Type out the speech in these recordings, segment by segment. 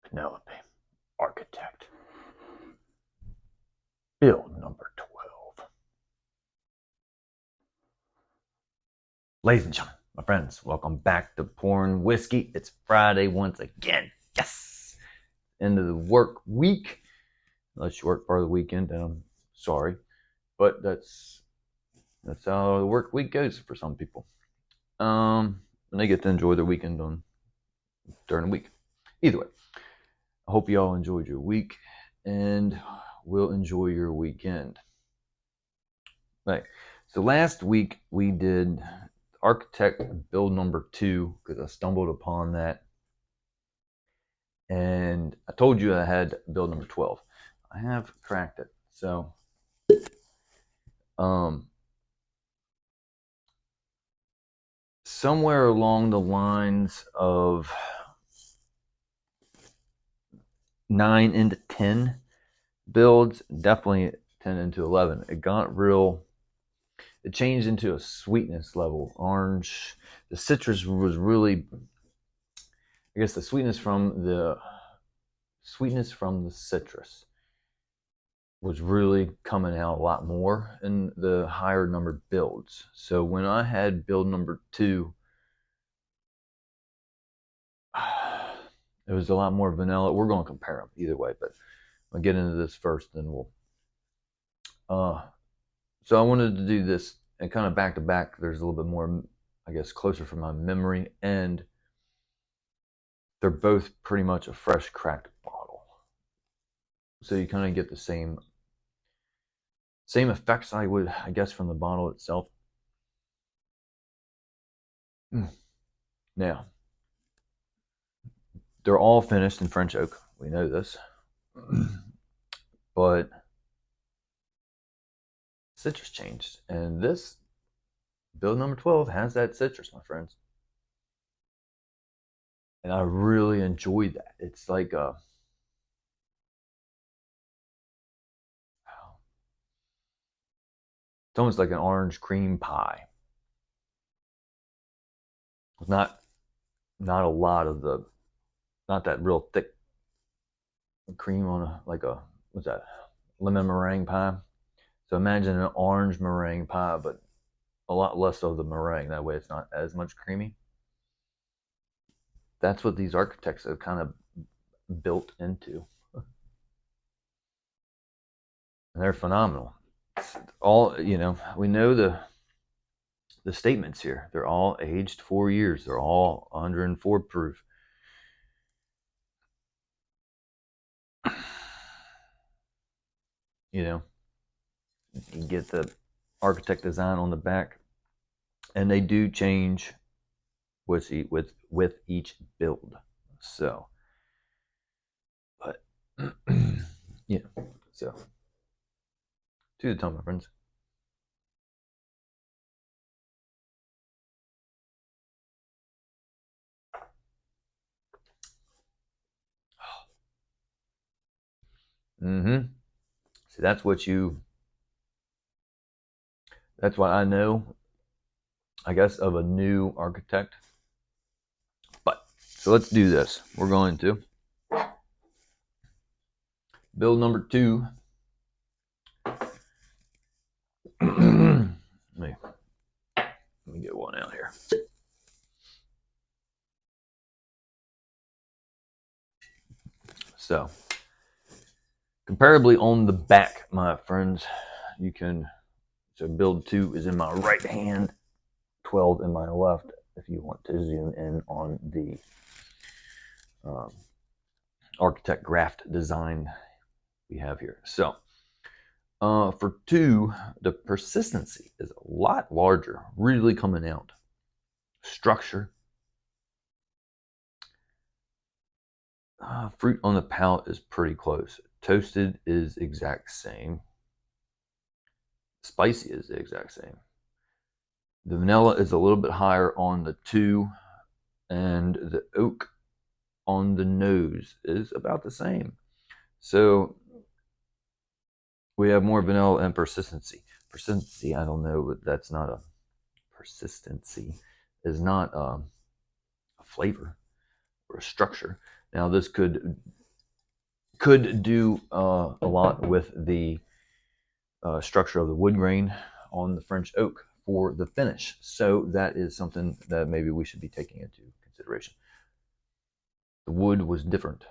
Penelope, architect. Build number 12. Ladies and gentlemen, my friends, welcome back to Pouring Whiskey. It's Friday once again. Yes! End of the work week. Unless you work part of the weekend, then I'm sorry. But that's how the work week goes for some people. And they get to enjoy their weekend during the week. Either way, I hope you all enjoyed your week and will enjoy your weekend. Right. So last week we did architect build number 2 because I stumbled upon that, and I told you I had build number 12. I have cracked it. So somewhere along the lines of 9 into 10 builds, definitely 10 into 11, it changed into a sweetness level. Orange, the citrus was really, I guess the sweetness from the citrus was really coming out a lot more in the higher numbered builds. So when I had build number 2, it was a lot more vanilla. We're going to compare them either way, but I'll get into this first, then we'll. So I wanted to do this and kind of back to back. There's a little bit more, I guess, closer from my memory, and they're both pretty much a fresh cracked bottle. So you kind of get the same effects I would, I guess, from the bottle itself. Now, they're all finished in French oak. We know this. But citrus changed. And this build number 12 has that citrus, my friends. And I really enjoyed that. It's like it's almost like an orange cream pie. Not a lot of not that real thick cream on what's that, lemon meringue pie. So imagine an orange meringue pie, but a lot less of the meringue. That way it's not as much creamy. That's what these architects have kind of built into. And they're phenomenal. It's all, we know the statements here. They're all aged 4 years. They're all 104 proof. You get the architect design on the back, and they do change with each build. So, but so to the tone, my friends. See, that's what I know, I guess, of a new architect. But so let's do this. We're going to build number 2. let me get one out here. So, comparably on the back, my friends, so build 2 is in my right hand, 12 in my left, if you want to zoom in on the architect graft design we have here. So, for 2, the persistency is a lot larger, really coming out. Structure. Fruit on the palate is pretty close. Toasted is exact same. Spicy is the exact same. The vanilla is a little bit higher on the 2, and the oak on the nose is about the same. So we have more vanilla and persistency. Persistency, I don't know, but that's not a persistency, is not a flavor or a structure. Now this could could do a lot with the structure of the wood grain on the French oak for the finish. So that is something that maybe we should be taking into consideration. The wood was different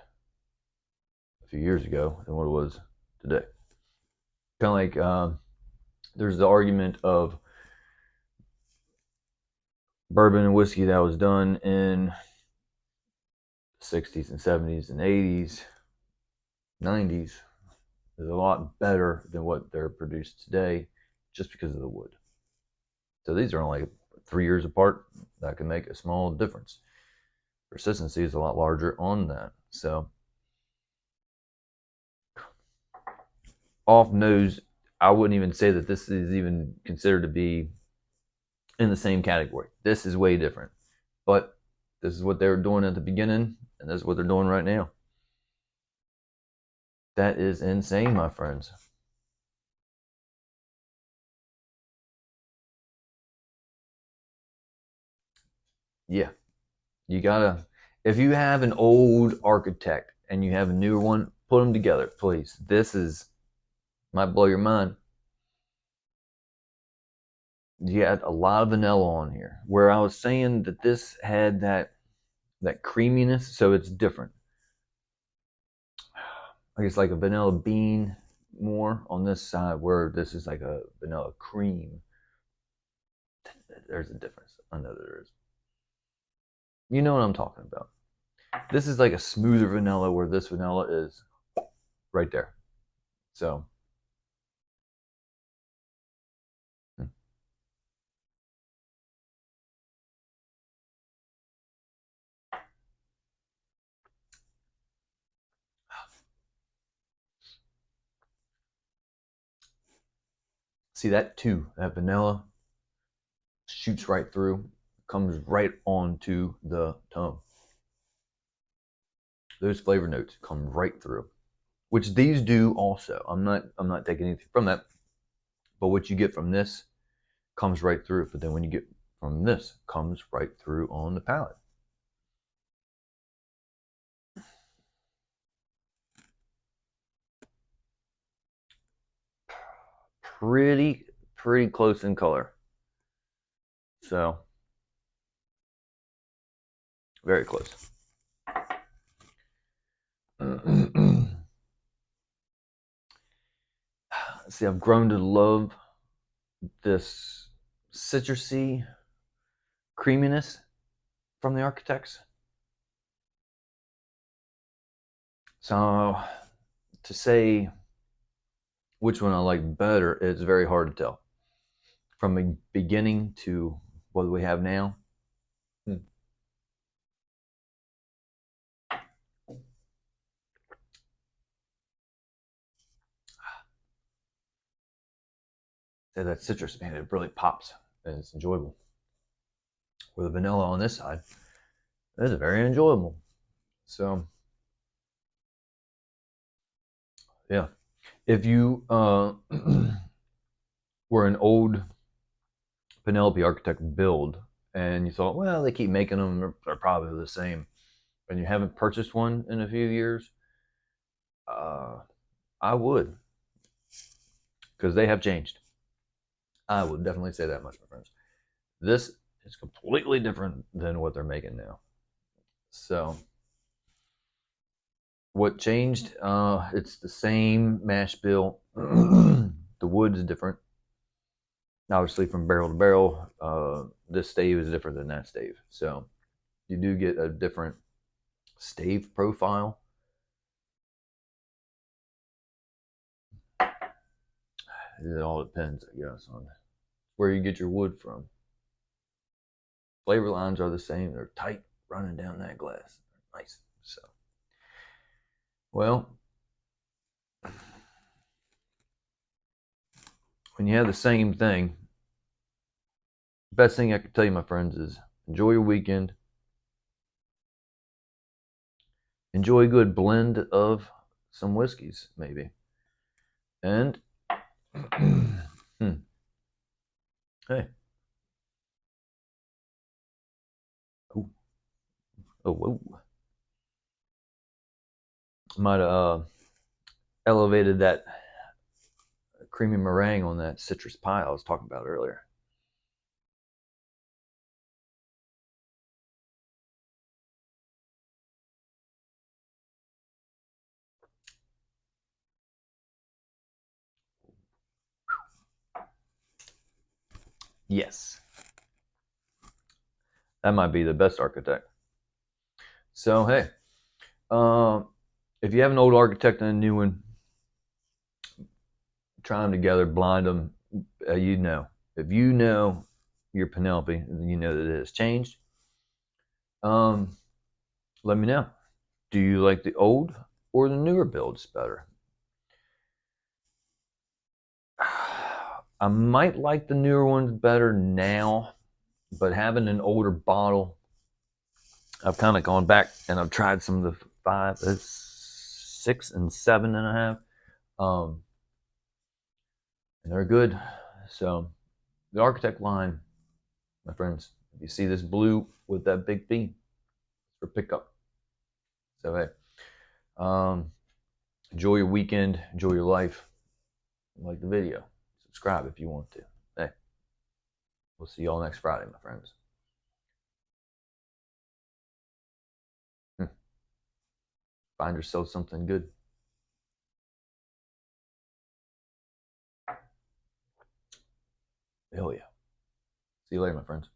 a few years ago than what it was today. Kind of like there's the argument of bourbon and whiskey that was done in the 60s and 70s and 80s, 90s is a lot better than what they're produced today just because of the wood. So these are only 3 years apart. That can make a small difference. Persistency is a lot larger on that. So off nose, I wouldn't even say that this is even considered to be in the same category. This is way different. But this is what they were doing at the beginning, and this is what they're doing right now. That is insane, my friends. Yeah. You gotta, if you have an old architect and you have a newer one, put them together, please. This is, might blow your mind. You got a lot of vanilla on here. Where I was saying that this had that creaminess, so it's different. I guess like a vanilla bean more on this side, where this is like a vanilla cream. There's a difference. I know there is. You know what I'm talking about. This is like a smoother vanilla, where this vanilla is right there. So, see that too, that vanilla shoots right through, comes right onto the tongue. Those flavor notes come right through, which these do also. I'm not taking anything from that, but what you get from this comes right through. But then when you get from this, comes right through on the palate. Pretty close in color. So very close. See, I've grown to love this citrusy creaminess from the Architects. So to say which one I like better, it's very hard to tell. From the beginning to what we have now. Yeah, that citrus, man, it really pops and it's enjoyable. With the vanilla on this side, it's very enjoyable. So, yeah. If you were an old Penelope Architect build and you thought, well, they keep making them, they're probably the same, and you haven't purchased one in a few years, I would, because they have changed. I would definitely say that much, my friends. This is completely different than what they're making now. So, what changed? It's the same mash bill. The wood is different. Obviously, from barrel to barrel, this stave is different than that stave. So, you do get a different stave profile. It all depends, I guess, on where you get your wood from. Flavor lines are the same. They're tight running down that glass. Nice. So, well, when you have the same thing, best thing I can tell you, my friends, is enjoy your weekend. Enjoy a good blend of some whiskeys, maybe. And hey, oh, oh, whoa. Might have elevated that creamy meringue on that citrus pie I was talking about earlier. Yes, that might be the best architect. So hey, if you have an old architect and a new one, try them together, blind them. You know, if you know your Penelope, you know that it has changed. Let me know. Do you like the old or the newer builds better? I might like the newer ones better now, but having an older bottle, I've kind of gone back and I've tried some of the 5, 6, and 7.5, and they're good. So the Architect line, my friends, if you see this blue with that big B, it's for pickup. So hey, enjoy your weekend, enjoy your life. Like the video, subscribe if you want to. Hey, we'll see y'all next Friday, my friends. Find yourself something good. Hell yeah. See you later, my friends.